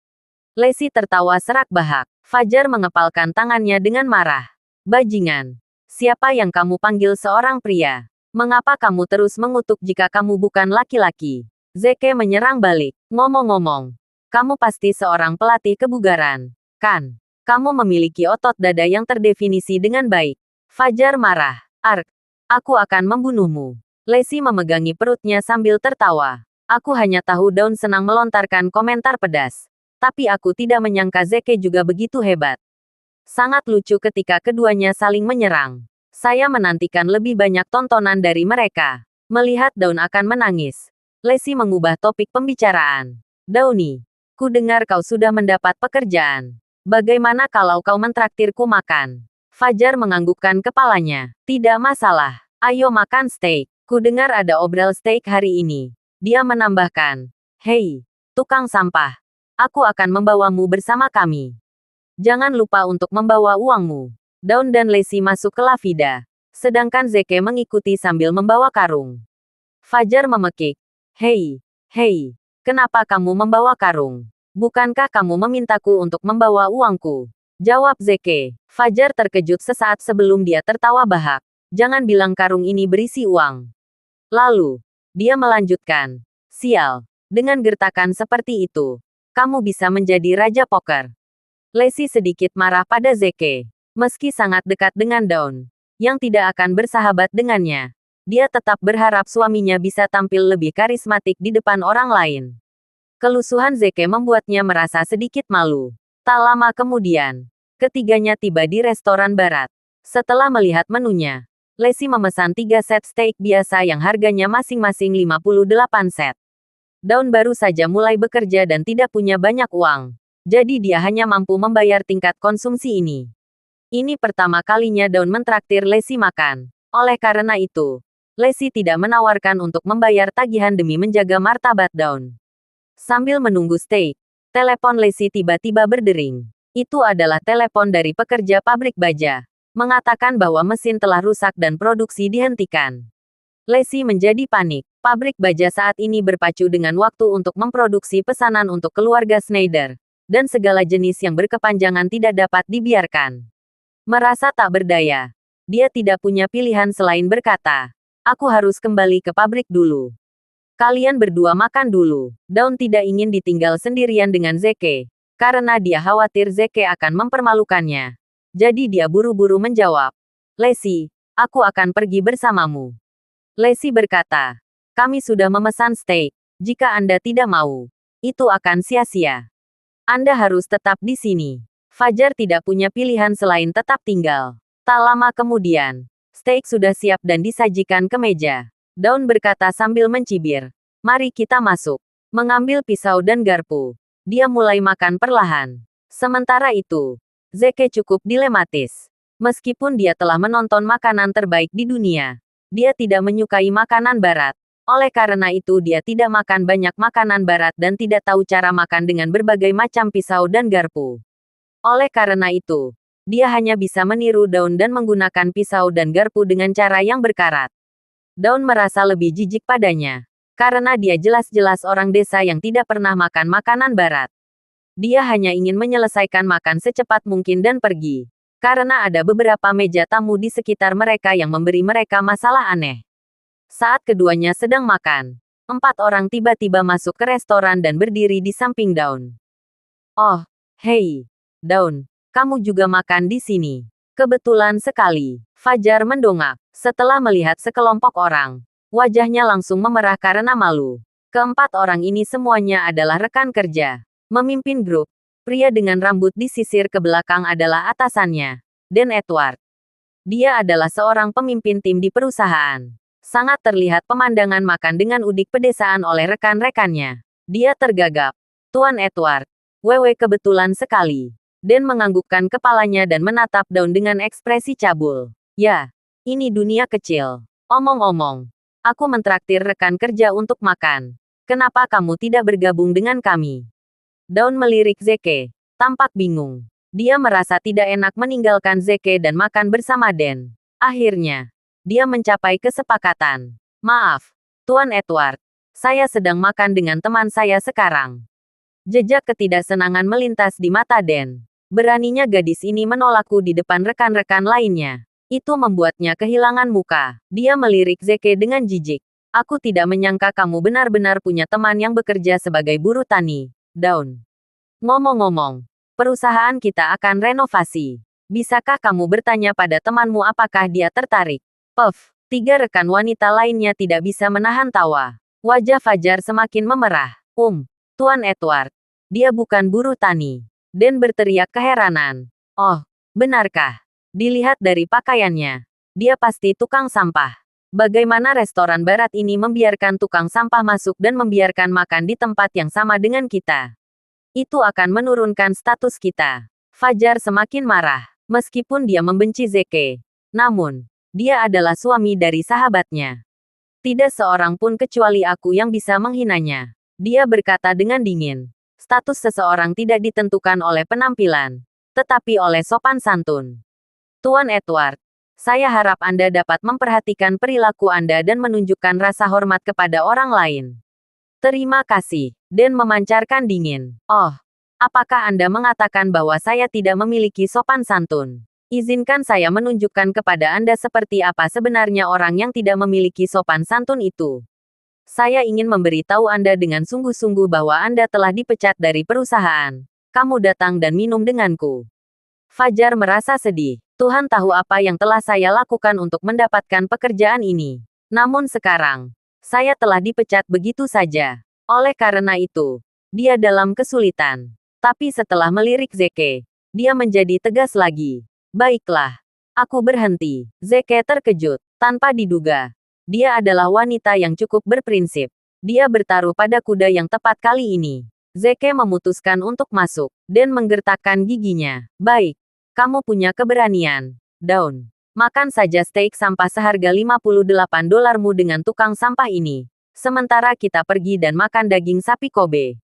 Lacey tertawa serak bahak. Fajar mengepalkan tangannya dengan marah. Bajingan. Siapa yang kamu panggil seorang pria? Mengapa kamu terus mengutuk jika kamu bukan laki-laki? Zeke menyerang balik. Ngomong-ngomong, kamu pasti seorang pelatih kebugaran, kan? Kamu memiliki otot dada yang terdefinisi dengan baik. Fajar marah. Ark, aku akan membunuhmu. Lacey memegangi perutnya sambil tertawa. Aku hanya tahu Dawn senang melontarkan komentar pedas. Tapi aku tidak menyangka Zeke juga begitu hebat. Sangat lucu ketika keduanya saling menyerang. Saya menantikan lebih banyak tontonan dari mereka. Melihat Dawn akan menangis, Lacey mengubah topik pembicaraan. Dawny, ku dengar kau sudah mendapat pekerjaan. Bagaimana kalau kau mentraktirku makan? Fajar menganggukkan kepalanya. Tidak masalah. Ayo makan steak. Ku dengar ada obral steak hari ini. Dia menambahkan. Hei, tukang sampah. Aku akan membawamu bersama kami. Jangan lupa untuk membawa uangmu. Dawn dan Lacey masuk ke lavida. Sedangkan Zeke mengikuti sambil membawa karung. Fajar memekik. Hei, hei, kenapa kamu membawa karung? Bukankah kamu memintaku untuk membawa uangku? Jawab Zeke. Fajar terkejut sesaat sebelum dia tertawa bahak. Jangan bilang karung ini berisi uang. Lalu, dia melanjutkan. Sial, dengan gertakan seperti itu, kamu bisa menjadi raja poker. Lacey sedikit marah pada Zeke. Meski sangat dekat dengan Dawn, yang tidak akan bersahabat dengannya, dia tetap berharap suaminya bisa tampil lebih karismatik di depan orang lain. Kelusuhan Zeke membuatnya merasa sedikit malu. Tak lama kemudian, ketiganya tiba di restoran barat. Setelah melihat menunya, Lacey memesan 3 set steak biasa yang harganya masing-masing 58 set. Dawn baru saja mulai bekerja dan tidak punya banyak uang. Jadi dia hanya mampu membayar tingkat konsumsi ini. Ini pertama kalinya Dawn mentraktir Lacey makan. Oleh karena itu, Lacey tidak menawarkan untuk membayar tagihan demi menjaga martabat Dawn. Sambil menunggu steak, telepon Lacey tiba-tiba berdering. Itu adalah telepon dari pekerja pabrik baja, mengatakan bahwa mesin telah rusak dan produksi dihentikan. Lacey menjadi panik. Pabrik baja saat ini berpacu dengan waktu untuk memproduksi pesanan untuk keluarga Schneider, dan segala jenis yang berkepanjangan tidak dapat dibiarkan. Merasa tak berdaya, dia tidak punya pilihan selain berkata, aku harus kembali ke pabrik dulu. Kalian berdua makan dulu. Dawn tidak ingin ditinggal sendirian dengan Zeke, karena dia khawatir Zeke akan mempermalukannya. Jadi dia buru-buru menjawab, Lacey, aku akan pergi bersamamu. Lacey berkata, kami sudah memesan steak. Jika Anda tidak mau, itu akan sia-sia. Anda harus tetap di sini. Fajar tidak punya pilihan selain tetap tinggal. Tak lama kemudian, steak sudah siap dan disajikan ke meja. Dawn berkata sambil mencibir, mari kita masuk. Mengambil pisau dan garpu, dia mulai makan perlahan. Sementara itu, Zeke cukup dilematis. Meskipun dia telah menonton makanan terbaik di dunia, dia tidak menyukai makanan barat. Oleh karena itu dia tidak makan banyak makanan barat dan tidak tahu cara makan dengan berbagai macam pisau dan garpu. Oleh karena itu, dia hanya bisa meniru Dawn dan menggunakan pisau dan garpu dengan cara yang berkarat. Dawn merasa lebih jijik padanya, karena dia jelas-jelas orang desa yang tidak pernah makan makanan barat. Dia hanya ingin menyelesaikan makan secepat mungkin dan pergi, karena ada beberapa meja tamu di sekitar mereka yang memberi mereka masalah aneh. Saat keduanya sedang makan, 4 orang tiba-tiba masuk ke restoran dan berdiri di samping Dawn. Oh, hei, Dawn, kamu juga makan di sini. Kebetulan sekali. Fajar mendongak. Setelah melihat sekelompok orang, wajahnya langsung memerah karena malu. Keempat orang ini semuanya adalah rekan kerja. Memimpin grup, pria dengan rambut disisir ke belakang adalah atasannya, Dan Edward. Dia adalah seorang pemimpin tim di perusahaan. Sangat terlihat pemandangan makan dengan udik pedesaan oleh rekan-rekannya. Dia tergagap. Tuan Edward, Wewe kebetulan sekali. Dan menganggukkan kepalanya dan menatap Daun dengan ekspresi cabul. Ya, ini dunia kecil. Omong-omong, aku mentraktir rekan kerja untuk makan. Kenapa kamu tidak bergabung dengan kami? Daun melirik Zeke, tampak bingung. Dia merasa tidak enak meninggalkan Zeke dan makan bersama Den. Akhirnya, dia mencapai kesepakatan. Maaf, Tuan Edward. Saya sedang makan dengan teman saya sekarang. Jejak ketidaksenangan melintas di mata Den. Beraninya gadis ini menolakku di depan rekan-rekan lainnya. Itu membuatnya kehilangan muka. Dia melirik Zeke dengan jijik. Aku tidak menyangka kamu benar-benar punya teman yang bekerja sebagai buruh tani, Daun. Ngomong-ngomong, perusahaan kita akan renovasi. Bisakah kamu bertanya pada temanmu apakah dia tertarik? Puff, 3 rekan wanita lainnya tidak bisa menahan tawa. Wajah Fajar semakin memerah. Tuan Edward. Dia bukan buruh tani. Den berteriak keheranan. Oh, benarkah? Dilihat dari pakaiannya. Dia pasti tukang sampah. Bagaimana restoran barat ini membiarkan tukang sampah masuk dan membiarkan makan di tempat yang sama dengan kita? Itu akan menurunkan status kita. Fajar semakin marah. Meskipun dia membenci Zeke. Namun, dia adalah suami dari sahabatnya. Tidak seorang pun kecuali aku yang bisa menghinanya. Dia berkata dengan dingin. Status seseorang tidak ditentukan oleh penampilan, tetapi oleh sopan santun. Tuan Edward, saya harap Anda dapat memperhatikan perilaku Anda dan menunjukkan rasa hormat kepada orang lain. Terima kasih. Den memancarkan dingin. Oh, apakah Anda mengatakan bahwa saya tidak memiliki sopan santun? Izinkan saya menunjukkan kepada Anda seperti apa sebenarnya orang yang tidak memiliki sopan santun itu. Saya ingin memberitahu Anda dengan sungguh-sungguh bahwa Anda telah dipecat dari perusahaan. Kamu datang dan minum denganku. Fajar merasa sedih. Tuhan tahu apa yang telah saya lakukan untuk mendapatkan pekerjaan ini. Namun sekarang, saya telah dipecat begitu saja. Oleh karena itu, dia dalam kesulitan. Tapi setelah melirik Zeke, dia menjadi tegas lagi. Baiklah, aku berhenti. Zeke terkejut, tanpa diduga. Dia adalah wanita yang cukup berprinsip. Dia bertaruh pada kuda yang tepat kali ini. Zeke memutuskan untuk masuk, dan menggertakkan giginya. Baik, kamu punya keberanian, Daun. Makan saja steak sampah seharga $58 dengan tukang sampah ini. Sementara kita pergi dan makan daging sapi Kobe.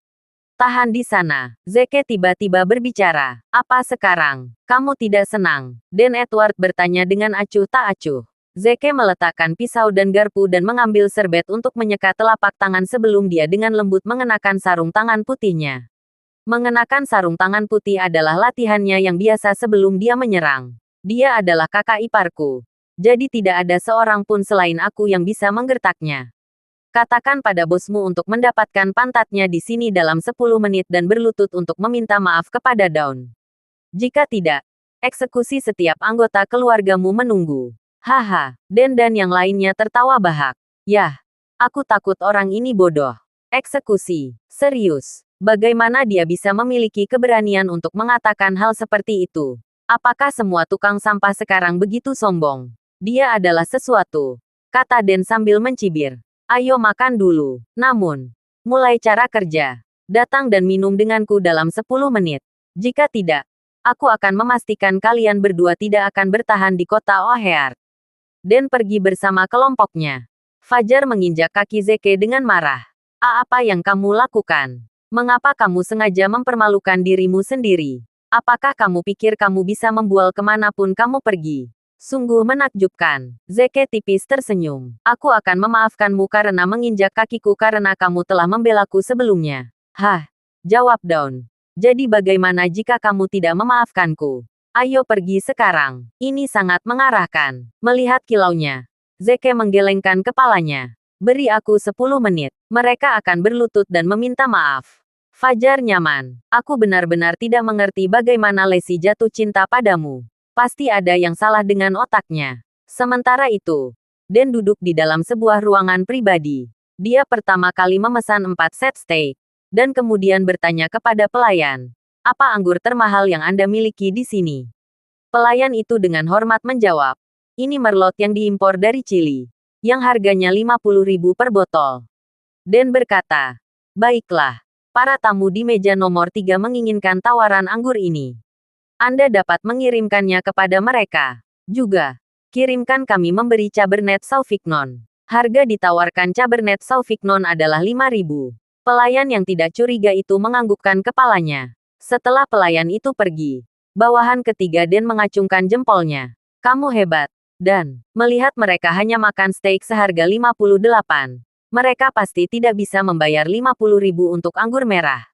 Tahan di sana. Zeke tiba-tiba berbicara. Apa sekarang? Kamu tidak senang? Dan Edward bertanya dengan acuh tak acuh. Zeke meletakkan pisau dan garpu dan mengambil serbet untuk menyekat telapak tangan sebelum dia dengan lembut mengenakan sarung tangan putihnya. Mengenakan sarung tangan putih adalah latihannya yang biasa sebelum dia menyerang. Dia adalah kakak iparku. Jadi tidak ada seorang pun selain aku yang bisa menggertaknya. Katakan pada bosmu untuk mendapatkan pantatnya di sini dalam 10 menit dan berlutut untuk meminta maaf kepada Daun. Jika tidak, eksekusi setiap anggota keluargamu menunggu. Haha, Den dan yang lainnya tertawa bahak. Yah, aku takut orang ini bodoh. Eksekusi, serius. Bagaimana dia bisa memiliki keberanian untuk mengatakan hal seperti itu? Apakah semua tukang sampah sekarang begitu sombong? Dia adalah sesuatu, kata Den sambil mencibir. Ayo makan dulu. Namun, mulai cara kerja. Datang dan minum denganku dalam 10 menit. Jika tidak, aku akan memastikan kalian berdua tidak akan bertahan di kota O'Hare. Den pergi bersama kelompoknya. Fajar menginjak kaki Zeke dengan marah. Apa yang kamu lakukan? Mengapa kamu sengaja mempermalukan dirimu sendiri? Apakah kamu pikir kamu bisa membual kemanapun kamu pergi? Sungguh menakjubkan. Zeke tipis tersenyum. Aku akan memaafkanmu karena menginjak kakiku karena kamu telah membelaku sebelumnya. Hah? Jawab Daun. Jadi bagaimana jika kamu tidak memaafkanku? Ayo pergi sekarang. Ini sangat mengarahkan. Melihat kilaunya, Zeke menggelengkan kepalanya. Beri aku 10 menit. Mereka akan berlutut dan meminta maaf. Fajar nyaman. Aku benar-benar tidak mengerti bagaimana Lesi jatuh cinta padamu. Pasti ada yang salah dengan otaknya. Sementara itu, Den duduk di dalam sebuah ruangan pribadi. Dia pertama kali memesan 4 set steak. Dan kemudian bertanya kepada pelayan. Apa anggur termahal yang Anda miliki di sini? Pelayan itu dengan hormat menjawab. Ini Merlot yang diimpor dari Chili. Yang harganya 50.000 per botol. Den berkata. Baiklah. Para tamu di meja nomor 3 menginginkan tawaran anggur ini. Anda dapat mengirimkannya kepada mereka. Juga, kirimkan kami memberi Cabernet Sauvignon. Harga ditawarkan Cabernet Sauvignon adalah 5.000. Pelayan yang tidak curiga itu menganggukkan kepalanya. Setelah pelayan itu pergi, bawahan ketiga Dan mengacungkan jempolnya. Kamu hebat. Dan, melihat mereka hanya makan steak seharga 58, mereka pasti tidak bisa membayar 50.000 untuk anggur merah.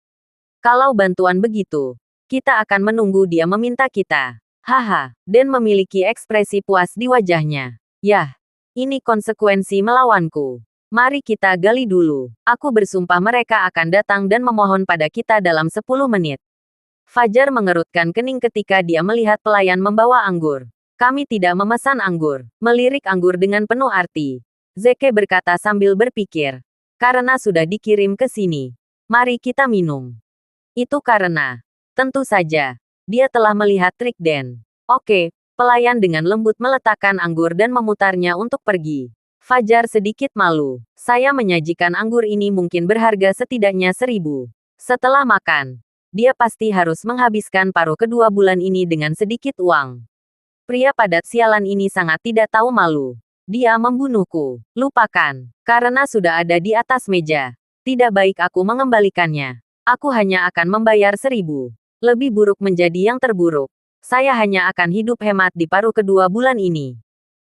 Kalau bantuan begitu, kita akan menunggu dia meminta kita. Haha, Dan memiliki ekspresi puas di wajahnya. Yah, ini konsekuensi melawanku. Mari kita gali dulu. Aku bersumpah mereka akan datang dan memohon pada kita dalam 10 menit. Fajar mengerutkan kening ketika dia melihat pelayan membawa anggur. Kami tidak memesan anggur. Melirik anggur dengan penuh arti. Zeke berkata sambil berpikir. Karena sudah dikirim ke sini. Mari kita minum. Itu karena, tentu saja, dia telah melihat trik Dan. Oke, pelayan dengan lembut meletakkan anggur dan memutarnya untuk pergi. Fajar sedikit malu. Saya menyajikan anggur ini mungkin berharga setidaknya 1.000. Setelah makan, dia pasti harus menghabiskan paruh kedua bulan ini dengan sedikit uang. Pria padat sialan ini sangat tidak tahu malu. Dia membunuhku. Lupakan. Karena sudah ada di atas meja. Tidak baik aku mengembalikannya. Aku hanya akan membayar 1.000. Lebih buruk menjadi yang terburuk. Saya hanya akan hidup hemat di paruh kedua bulan ini.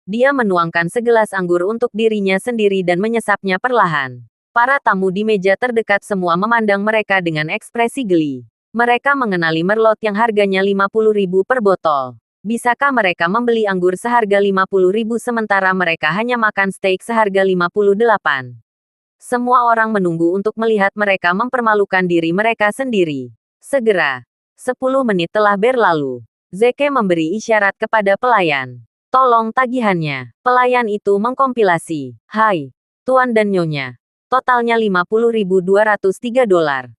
Dia menuangkan segelas anggur untuk dirinya sendiri dan menyesapnya perlahan. Para tamu di meja terdekat semua memandang mereka dengan ekspresi geli. Mereka mengenali Merlot yang harganya 50.000 per botol. Bisakah mereka membeli anggur seharga 50.000 sementara mereka hanya makan steak seharga 58? Semua orang menunggu untuk melihat mereka mempermalukan diri mereka sendiri. Segera. 10 menit telah berlalu. Zeke memberi isyarat kepada pelayan. Tolong tagihannya. Pelayan itu mengkompilasi. Hai, Tuan dan Nyonya. Totalnya 50.203 dolar.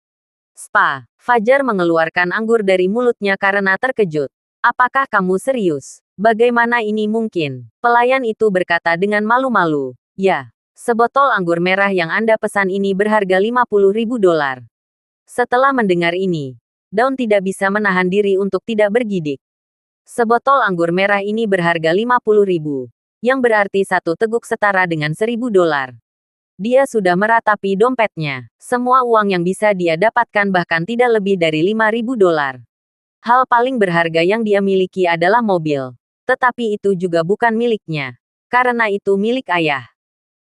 Spa. Fajar mengeluarkan anggur dari mulutnya karena terkejut. Apakah kamu serius? Bagaimana ini mungkin? Pelayan itu berkata dengan malu-malu. Ya. Sebotol anggur merah yang Anda pesan ini berharga 50.000 dolar. Setelah mendengar ini, Daun tidak bisa menahan diri untuk tidak bergidik. Sebotol anggur merah ini berharga 50.000, yang berarti satu teguk setara dengan 1.000 dolar. Dia sudah meratapi dompetnya. Semua uang yang bisa dia dapatkan bahkan tidak lebih dari 5.000 dolar. Hal paling berharga yang dia miliki adalah mobil. Tetapi itu juga bukan miliknya. Karena itu milik ayah.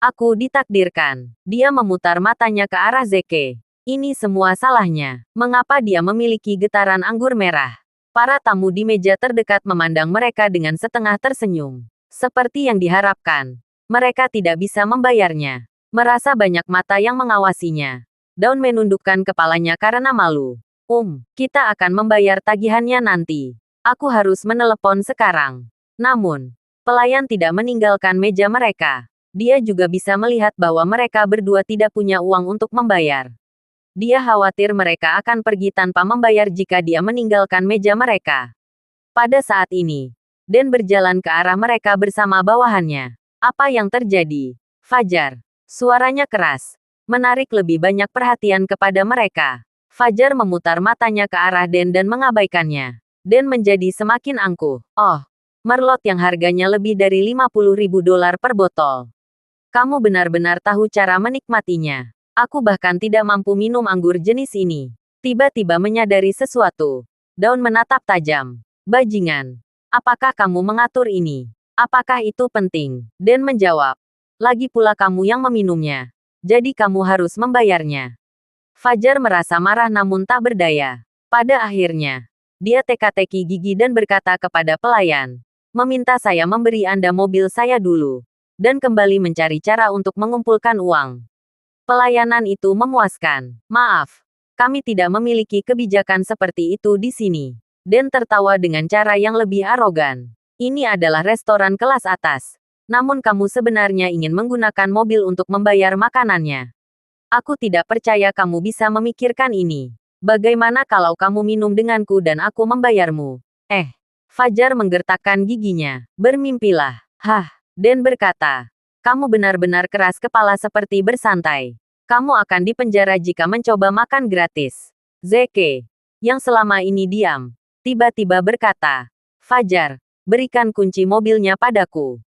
Aku ditakdirkan. Dia memutar matanya ke arah Zeke. Ini semua salahnya. Mengapa dia memiliki getaran anggur merah? Para tamu di meja terdekat memandang mereka dengan setengah tersenyum. Seperti yang diharapkan. Mereka tidak bisa membayarnya. Merasa banyak mata yang mengawasinya. Daun menundukkan kepalanya karena malu. Kita akan membayar tagihannya nanti. Aku harus menelepon sekarang. Namun, pelayan tidak meninggalkan meja mereka. Dia juga bisa melihat bahwa mereka berdua tidak punya uang untuk membayar. Dia khawatir mereka akan pergi tanpa membayar jika dia meninggalkan meja mereka. Pada saat ini, Dan berjalan ke arah mereka bersama bawahannya. Apa yang terjadi? Fajar. Suaranya keras. Menarik lebih banyak perhatian kepada mereka. Fajar memutar matanya ke arah Dan dan mengabaikannya. Dan menjadi semakin angkuh. Oh, Merlot yang harganya lebih dari 50.000 dolar per botol. Kamu benar-benar tahu cara menikmatinya. Aku bahkan tidak mampu minum anggur jenis ini. Tiba-tiba menyadari sesuatu. Daun menatap tajam. Bajingan. Apakah kamu mengatur ini? Apakah itu penting? Dan menjawab. Lagi pula kamu yang meminumnya. Jadi kamu harus membayarnya. Fajar merasa marah namun tak berdaya. Pada akhirnya, dia teka-teki gigi dan berkata kepada pelayan. Meminta saya memberi Anda mobil saya dulu. Dan kembali mencari cara untuk mengumpulkan uang. Pelayanan itu memuaskan. Maaf, kami tidak memiliki kebijakan seperti itu di sini. Dan tertawa dengan cara yang lebih arogan. Ini adalah restoran kelas atas. Namun kamu sebenarnya ingin menggunakan mobil untuk membayar makanannya. Aku tidak percaya kamu bisa memikirkan ini. Bagaimana kalau kamu minum denganku dan aku membayarmu? Fajar menggertakkan giginya. Bermimpilah. Dan berkata, kamu benar-benar keras kepala seperti bersantai. Kamu akan dipenjara jika mencoba makan gratis. Zeke, yang selama ini diam, tiba-tiba berkata, "Fajar, berikan kunci mobilnya padaku."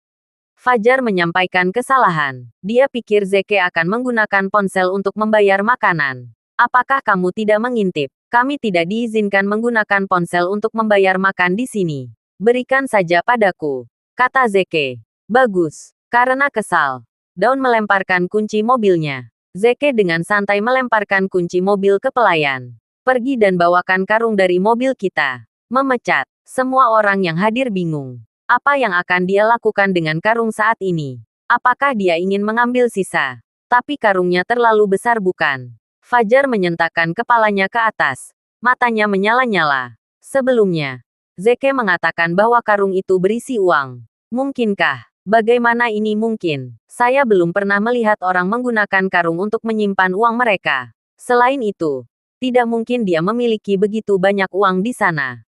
Fajar menyampaikan kesalahan. Dia pikir Zeke akan menggunakan ponsel untuk membayar makanan. "Apakah kamu tidak mengintip? Kami tidak diizinkan menggunakan ponsel untuk membayar makan di sini. Berikan saja padaku," kata Zeke. "Bagus." Karena kesal, Dawn melemparkan kunci mobilnya. Zeke dengan santai melemparkan kunci mobil ke pelayan. "Pergi dan bawakan karung dari mobil kita." Memecat. Semua orang yang hadir bingung. Apa yang akan dia lakukan dengan karung saat ini? Apakah dia ingin mengambil sisa? Tapi karungnya terlalu besar bukan? Fajar menyentakkan kepalanya ke atas. Matanya menyala-nyala. Sebelumnya, Zeke mengatakan bahwa karung itu berisi uang. Mungkinkah? Bagaimana ini mungkin? Saya belum pernah melihat orang menggunakan karung untuk menyimpan uang mereka. Selain itu, tidak mungkin dia memiliki begitu banyak uang di sana.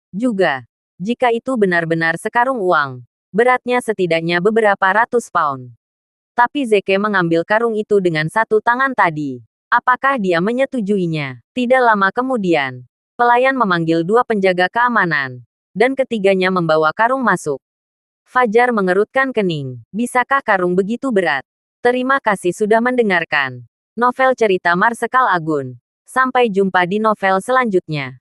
Juga, jika itu benar-benar sekarung uang, beratnya setidaknya beberapa ratus pound. Tapi Zeke mengambil karung itu dengan satu tangan tadi. Apakah dia menyetujuinya? Tidak lama kemudian, pelayan memanggil dua penjaga keamanan, dan ketiganya membawa karung masuk. Fajar mengerutkan kening. Bisakah karung begitu berat? Terima kasih sudah mendengarkan novel cerita Marsekal Agun. Sampai jumpa di novel selanjutnya.